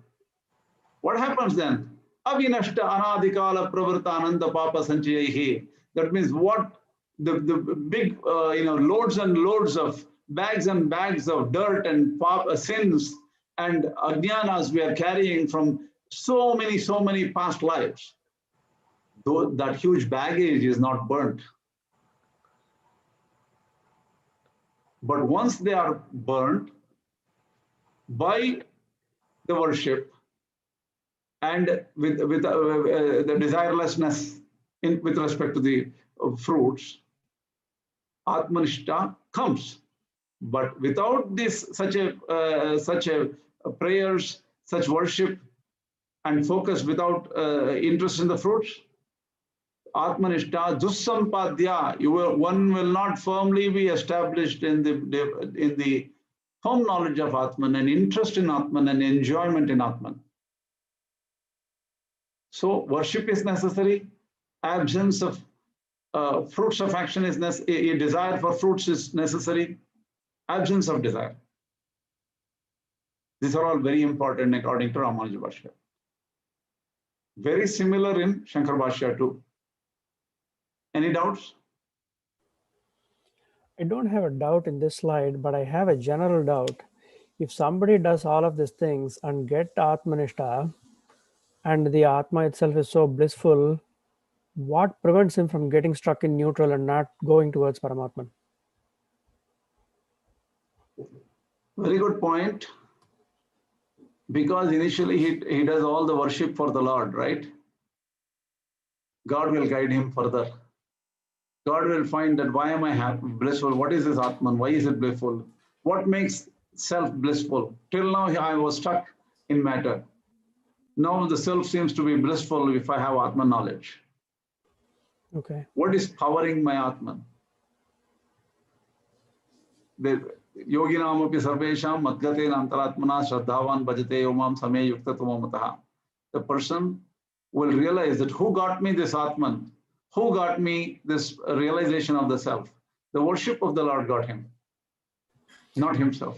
What happens then? Avinashta anadhikala pravrta ananda papa sanchayahi. That means what the big loads and loads of bags and bags of dirt and sins and ajnanas we are carrying from so many past lives. Though that huge baggage is not burnt. But once they are burnt by the worship and with the desirelessness with respect to the fruits, Atmanishta comes. But without this, such a prayers, such worship and focus, without interest in the fruits, Atmanishta Dussampadya, one will not firmly be established in the firm knowledge of Atman and interest in Atman and enjoyment in Atman. So worship is necessary. Absence of fruits of action is necessary. A desire for fruits is necessary. Absence of desire. These are all very important according to Ramanujacharya. Very similar in Shankaracharya too. Any doubts? I don't have a doubt in this slide, but I have a general doubt. If somebody does all of these things and get Atmanishta, and the Atma itself is so blissful, what prevents him from getting stuck in neutral and not going towards Paramatman? Very good point. Because initially he does all the worship for the Lord, right? God will guide him further. God will find that why am I happy, blissful? What is this Atman? Why is it blissful? What makes self blissful? Till now I was stuck in matter. Now the self seems to be blissful if I have Atman knowledge. Okay. What is powering my Atman? The Yoginam api sarvesham madgate antaratmana shraddhavan bhajate yomam same yukta tumamataha. The person will realize that who got me this Atman? Who got me this realization of the self? The worship of the Lord got him, not himself.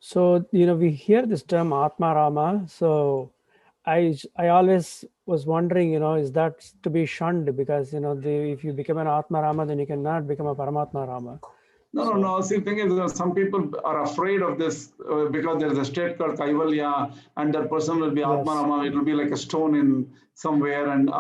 So, we hear this term Atma-Rama. So I always was wondering, is that to be shunned? Because, if you become an Atma-Rama, then you cannot become a Paramatma-Rama. No. See, the thing is, some people are afraid of this because there is a state called Kaivalya, and that person will be Atma-Rama. It will be like a stone in somewhere, and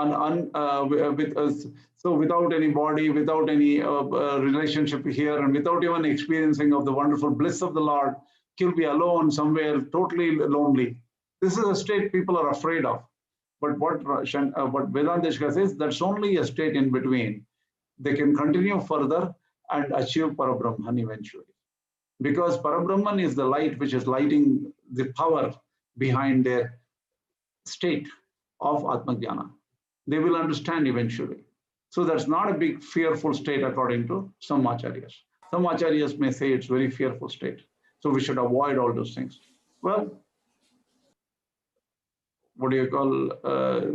so without any body, without any relationship here, and without even experiencing of the wonderful bliss of the Lord, he'll be alone somewhere, totally lonely. This is a state people are afraid of. But what Vedanta says, that's only a state in between. They can continue further and achieve Parabrahman eventually. Because Parabrahman is the light which is lighting the power behind their state of Atma-Jnana. They will understand eventually. So that's not a big fearful state according to some Acharyas. Some Acharyas may say it's very fearful state. So we should avoid all those things. Well, what do you call,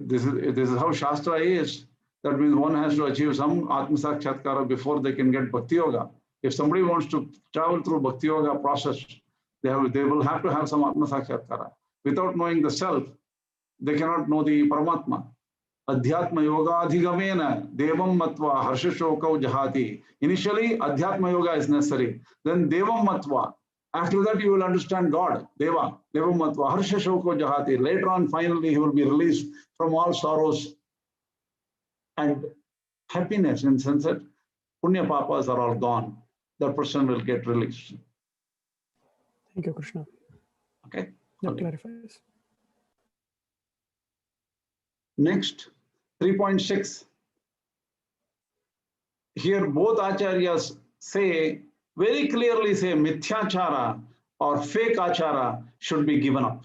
this is how Shastra is. That means one has to achieve some Atma-Sakshatkara before they can get Bhakti Yoga. If somebody wants to travel through Bhakti Yoga process, they will have to have some Atma-Sakshatkara. Without knowing the self, they cannot know the Paramatma. Adhyatma Yoga Adhigamena Devam Matva Harshashokau Jahati. Initially, Adhyatma Yoga is necessary. Then Devam Matva. After that, you will understand God, Devam Matva Harshashokau Jahati. Later on, finally, he will be released from all sorrows and happiness, in the sense that Punya Papas are all gone. The person will get released. Thank you, Krishna. Okay. That clarifies. Next, 3.6. Here, both Acharyas very clearly say Mithyachara or fake Achara should be given up.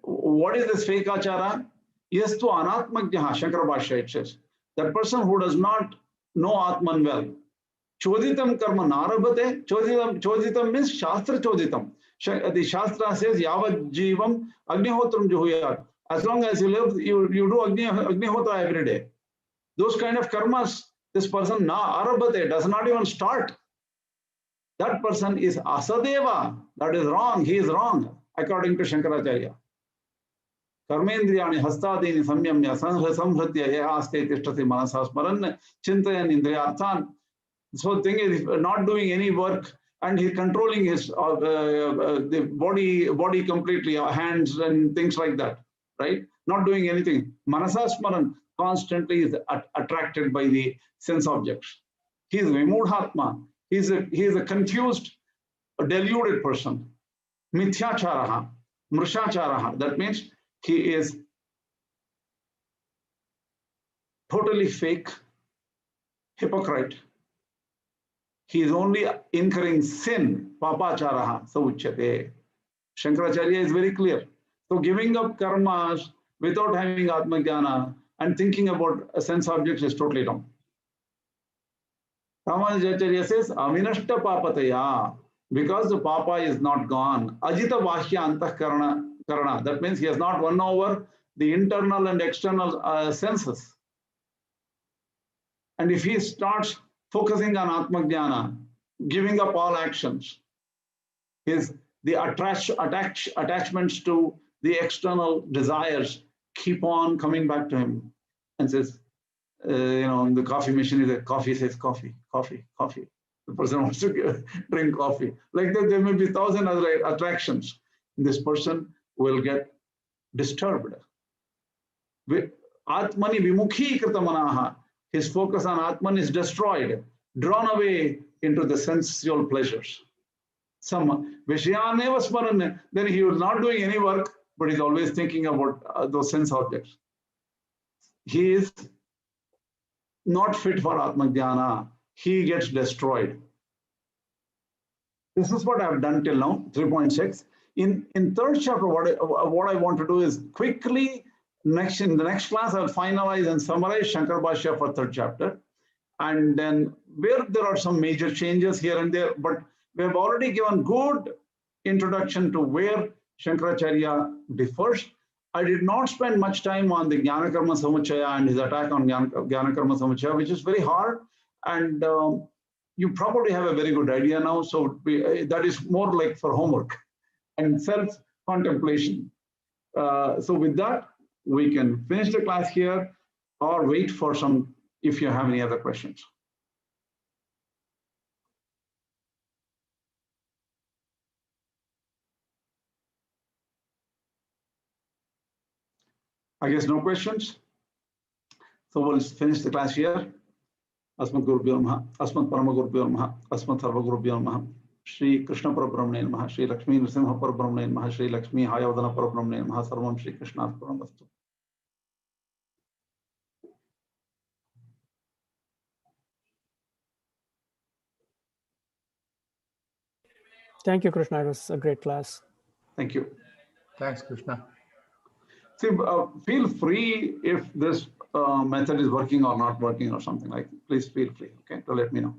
What is this fake Achara? Yes, to Anatmakjaha, Shankara Bhashya it says. That person who does not know Atman well. Choditam karma narabhate. Choditam means Shastra choditam. The Shastra says, Yavat jivam agnihotram juhuyat. As long as you live, you do agnihotra every day. Those kind of karmas, this person na arabhate does not even start. That person is asadeva. That is wrong. He is wrong, according to Shankaracharya. Karmendriyani hastadini samyamya samhritya yahaste tishtati manasa smaran chintayan indriyarthan. So thing is not doing any work and he's controlling his the body completely, hands and things like that, right? Not doing anything. Manasa smaran constantly is attracted by the sense objects. He is vimudhatma. He is a confused, deluded person. Mithyacharaha, mrishacharaha. That means he is totally fake, hypocrite. He is only incurring sin, papacharaha, sauchyate. Shankaracharya is very clear. So giving up karmas without having Atma-Jnana and thinking about sense objects is totally wrong. Ramanujacharya says, Avinashta papataya, because the papa is not gone. Ajita vahya antah-karana. That means he has not won over the internal and external senses. And if he starts focusing on Atma-Jnana, giving up all actions, the attachments to the external desires keep on coming back to him and says, in the coffee machine, the coffee says coffee, coffee, coffee. The person wants to drink coffee. Like that, there may be 1,000 other attractions. This person will get disturbed. Atmani vimukhi kritamanaha. His focus on Atman is destroyed, drawn away into the sensual pleasures. Some Vishayaneva smaran, then he was not doing any work, but he's always thinking about those sense objects. He is not fit for Atma-Jnana. He gets destroyed. This is what I've done till now, 3.6. In third chapter, what I want to do is quickly, in the next class, I'll finalize and summarize Shankara Bhashya for third chapter. And then where there are some major changes here and there, but we have already given good introduction to where Shankaracharya differs. I did not spend much time on the Jnana Karma Samuchaya and his attack on Jnana Karma Samuchaya, which is very hard. And you probably have a very good idea now. So that is more like for homework and self-contemplation. So with that, we can finish the class here or wait for some, if you have any other questions. I guess no questions. So we'll finish the class here. Asmat Gurubhyo Namaha, Asmat Parama Gurubhyo Namaha, Asmat Sarva Gurubhyo Namaha, Shri Krishna Parabrahmane Namaha, Shri Lakshmi Nrsimha Parabrahmane Namaha, Shri Lakshmi Hayavadana Parabrahmane Namaha, Sarvam Shri Krishna Paramastu. Thank you, Krishna. It was a great class. Thank you. Thanks, Krishna. See, feel free if this method is working or not working or something like that. Please feel free, okay, to let me know.